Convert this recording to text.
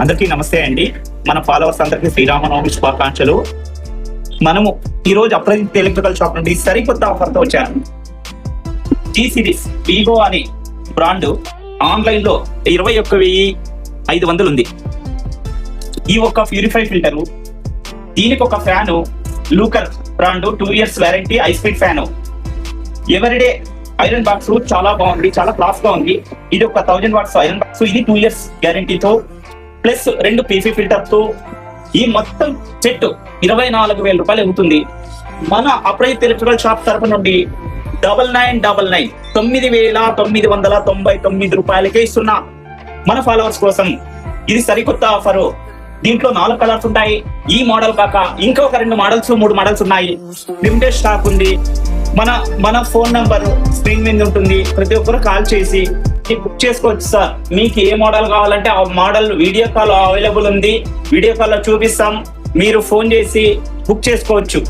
అందరికీ నమస్తే అండి. మన ఫాలోవర్స్ అందరికీ శ్రీరామనవమి శుభాకాంక్షలు. మనము ఈ రోజు అప్రజిత్ ఎలక్ట్రికల్ షాప్ నుండి సరికొత్త ఆఫర్ తో వచ్చాను. జీ సిరీస్ వివో అనే బ్రాండ్ ఆన్లైన్ లో 21,500 ఉంది. ఈ ఒక్క ప్యూరిఫై ఫిల్టర్, దీనికి ఒక fan Luker brand 2 years warranty high speed fan. Everyday iron box చాలా బాగుంది, చాలా క్లాస్ గా ఉంది. ఇది ఒక 1000 watts ఐరన్ బాక్స్. ఇది 2 years గ్యారంటీతో ప్లస్ 2 పీసీ ఫిల్టర్ తో ఈ మొత్తం సెట్ 24,000 రూపాయలు అవుతుంది. మన అప్రజిత్ ఎలక్ట్రికల్ షాప్ తరపు నుండి 9999 రూపాయలకే ఇస్తున్నా మన ఫాలోవర్స్ కోసం. ఇది సరికొత్త ఆఫర్. దీంట్లో 4 కలర్స్ ఉంటాయి. ఈ మోడల్ కాక ఇంకొక 2 మోడల్స్ 3 మోడల్స్ ఉన్నాయి. లిమిటెడ్ స్టాక్ ఉంది. మన ఫోన్ నంబర్ స్క్రీన్ మీద ఉంటుంది. ప్రతి ఒక్కరు కాల్ చేసి బుక్ చేసుకోవచ్చు సార్. మీకు ఏ మోడల్ కావాలంటే ఆ మోడల్ వీడియో కాల్ అవైలబుల్ ఉంది. వీడియో కాల్ లో చూపిస్తాం. మీరు ఫోన్ చేసి బుక్ చేసుకోవచ్చు.